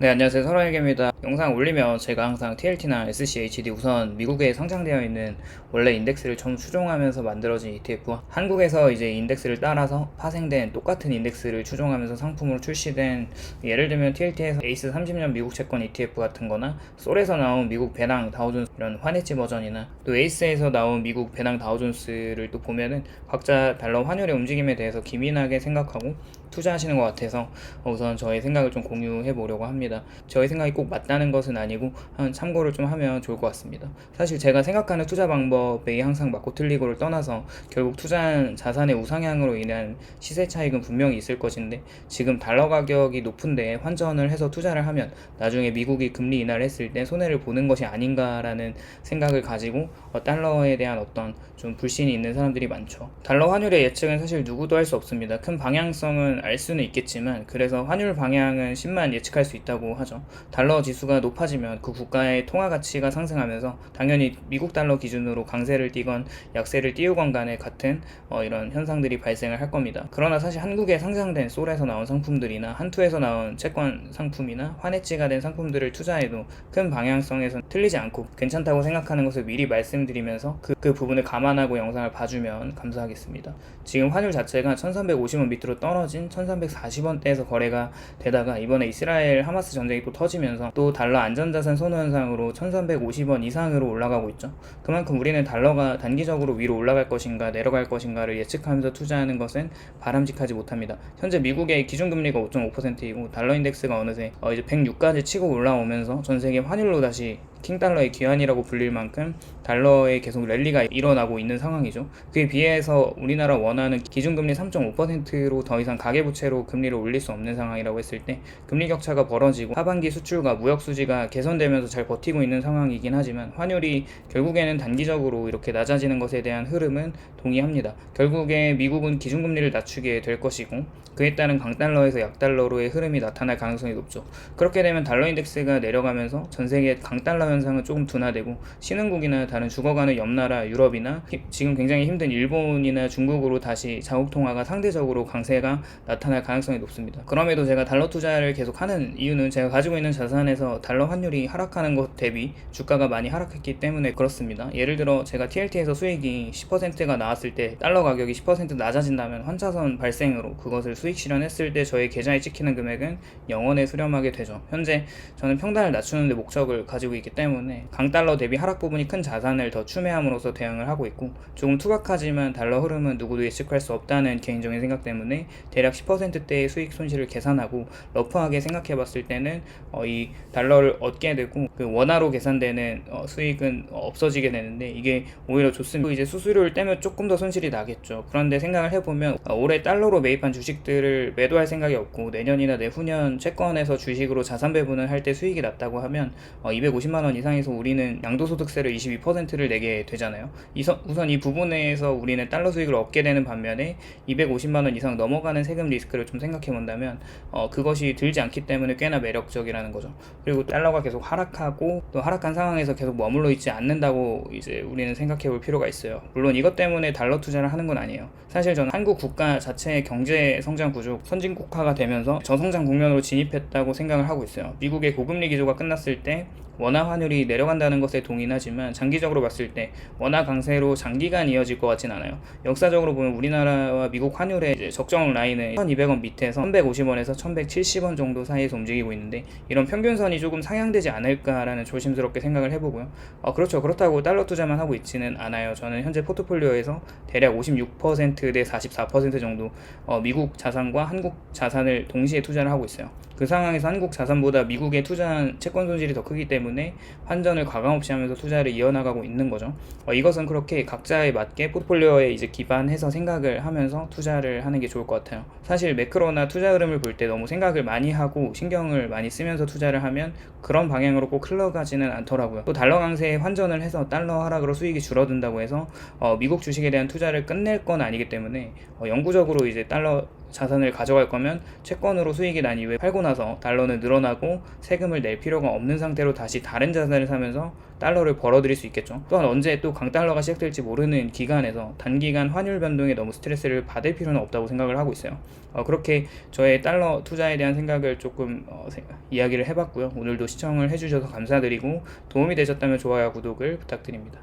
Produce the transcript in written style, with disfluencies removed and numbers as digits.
네, 안녕하세요. 설화일계입니다. 영상 올리면 제가 항상 TLT나 SCHD 우선 미국에 상장되어 있는 원래 인덱스를 처음 추종하면서 만들어진 ETF, 한국에서 이제 인덱스를 따라서 파생된 똑같은 인덱스를 추종하면서 상품으로 출시된, 예를 들면 TLT에서 에이스 30년 미국 채권 ETF 같은 거나 솔에서 나온 미국 배당 다우존스 이런 환해지 버전이나 또 에이스에서 나온 미국 배당 다우존스를 또 보면은 각자 달러 환율의 움직임에 대해서 기민하게 생각하고 투자하시는 것 같아서 우선 저의 생각을 좀 공유해 보려고 합니다. 저의 생각이 꼭 맞다는 것은 아니고 참고를 좀 하면 좋을 것 같습니다. 사실 제가 생각하는 투자 방법이 항상 맞고 틀리고를 떠나서 결국 투자한 자산의 우상향으로 인한 시세 차익은 분명히 있을 것인데, 지금 달러 가격이 높은데 환전을 해서 투자를 하면 나중에 미국이 금리 인하를 했을 때 손해를 보는 것이 아닌가라는 생각을 가지고 달러에 대한 어떤 좀 불신이 있는 사람들이 많죠. 달러 환율의 예측은 사실 누구도 할 수 없습니다. 큰 방향성은 알 수는 있겠지만, 그래서 환율 방향은 10만 예측할 수 있다고 하죠. 달러 지수가 높아지면 그 국가의 통화 가치가 상승하면서 당연히 미국 달러 기준으로 강세를 띠건 약세를 띄우건 간에 같은 이런 현상들이 발생을 할 겁니다. 그러나 사실 한국에 상장된 솔에서 나온 상품들이나 한투에서 나온 채권 상품이나 환해지가 된 상품들을 투자해도 큰 방향성에선 틀리지 않고 괜찮다고 생각하는 것을 미리 말씀드리면서 그 부분을 감안하고 영상을 봐주면 감사하겠습니다. 지금 환율 자체가 1350원 밑으로 떨어진 1340원대에서 거래가 되다가 이번에 이스라엘 하마스 전쟁이 또 터지면서 또 달러 안전자산 선호 현상으로 1350원 이상으로 올라가고 있죠. 그만큼 우리는 달러가 단기적으로 위로 올라갈 것인가 내려갈 것인가를 예측하면서 투자하는 것은 바람직하지 못합니다. 현재 미국의 기준금리가 5.5%이고 달러 인덱스가 어느새 이제 106까지 치고 올라오면서 전세계 환율로 다시 킹달러의 귀환이라고 불릴 만큼 달러에 계속 랠리가 일어나고 있는 상황이죠. 그에 비해서 우리나라 원화는 기준금리 3.5%로 더 이상 가계부채로 금리를 올릴 수 없는 상황이라고 했을 때 금리 격차가 벌어지고 하반기 수출과 무역 수지가 개선되면서 잘 버티고 있는 상황이긴 하지만, 환율이 결국에는 단기적으로 이렇게 낮아지는 것에 대한 흐름은 동의합니다. 결국에 미국은 기준금리를 낮추게 될 것이고 그에 따른 강달러에서 약달러로의 흐름이 나타날 가능성이 높죠. 그렇게 되면 달러 인덱스가 내려가면서 전세계 강달러 현상은 조금 둔화되고 신흥국이나 다른 죽어가는 옆나라 유럽이나 지금 굉장히 힘든 일본이나 중국으로 다시 자국통화가 상대적으로 강세가 나타날 가능성이 높습니다. 그럼에도 제가 달러 투자를 계속하는 이유는 제가 가지고 있는 자산에서 달러 환율이 하락하는 것 대비 주가가 많이 하락했기 때문에 그렇습니다. 예를 들어 제가 TLT에서 수익이 10%가 나왔을 때 달러 가격이 10% 낮아진다면 환차선 발생으로 그것을 수익 실현했을 때 저의 계좌에 찍히는 금액은 0원에 수렴하게 되죠. 현재 저는 평단을 낮추는 데 목적을 가지고 있기 때문에 강달러 대비 하락 부분이 큰 자산을 더 추매함으로써 대응을 하고 있고, 조금 투박하지만 달러 흐름은 누구도 예측할 수 없다는 개인적인 생각 때문에 대략 10%대의 수익 손실을 계산하고 러프하게 생각해 봤을 때는 이 달러를 얻게 되고 그 원화로 계산되는 수익은 없어지게 되는데, 이게 오히려 좋습니다. 이제 수수료를 떼면 조금 더 손실이 나겠죠. 그런데 생각을 해보면 올해 달러로 매입한 주식들을 매도할 생각이 없고 내년이나 내후년 채권에서 주식으로 자산 배분을 할 때 수익이 났다고 하면 250만원 이상에서 우리는 양도소득세를 22%를 내게 되잖아요. 우선 이 부분에서 우리는 달러 수익을 얻게 되는 반면에 250만원 이상 넘어가는 세금 리스크를 좀 생각해 본다면 그것이 들지 않기 때문에 꽤나 매력적이라는 거죠. 그리고 달러가 계속 하락하고 또 하락한 상황에서 계속 머물러 있지 않는다고 이제 우리는 생각해 볼 필요가 있어요. 물론 이것 때문에 달러 투자를 하는 건 아니에요. 사실 저는 한국 국가 자체의 경제 성장 구조 선진국화가 되면서 저성장 국면으로 진입했다고 생각을 하고 있어요. 미국의 고금리 기조가 끝났을 때 원화 환율이 내려간다는 것에 동의하지만 장기적으로 봤을 때 원화 강세로 장기간 이어질 것 같진 않아요. 역사적으로 보면 우리나라와 미국 환율의 이제 적정 라인은 1200원 밑에서 1150원에서 1170원 정도 사이에서 움직이고 있는데, 이런 평균선이 조금 상향되지 않을까라는 조심스럽게 생각을 해보고요. 그렇죠. 그렇다고 달러 투자만 하고 있지는 않아요. 저는 현재 포트폴리오에서 대략 56%대 44% 정도 미국 자산과 한국 자산을 동시에 투자를 하고 있어요. 그 상황에서 한국 자산보다 미국에 투자한 채권 손실이 더 크기 때문에 환전을 과감없이 하면서 투자를 이어나가고 있는 거죠. 이것은 그렇게 각자에 맞게 포트폴리오에 이제 기반해서 생각을 하면서 투자를 하는 게 좋을 것 같아요. 사실 매크로나 투자 흐름을 볼 때 너무 생각을 많이 하고 신경을 많이 쓰면서 투자를 하면 그런 방향으로 꼭 흘러가지는 않더라고요. 또 달러 강세에 환전을 해서 달러 하락으로 수익이 줄어든다고 해서 미국 주식에 대한 투자를 끝낼 건 아니기 때문에 영구적으로 이제 달러 자산을 가져갈 거면 채권으로 수익이 난 이후에 팔고 나서 달러는 늘어나고 세금을 낼 필요가 없는 상태로 다시 다른 자산을 사면서 달러를 벌어들일 수 있겠죠. 또한 언제 또 강달러가 시작될지 모르는 기간에서 단기간 환율 변동에 너무 스트레스를 받을 필요는 없다고 생각을 하고 있어요. 그렇게 저의 달러 투자에 대한 생각을 조금 이야기를 해봤고요. 오늘도 시청을 해주셔서 감사드리고 도움이 되셨다면 좋아요와 구독을 부탁드립니다.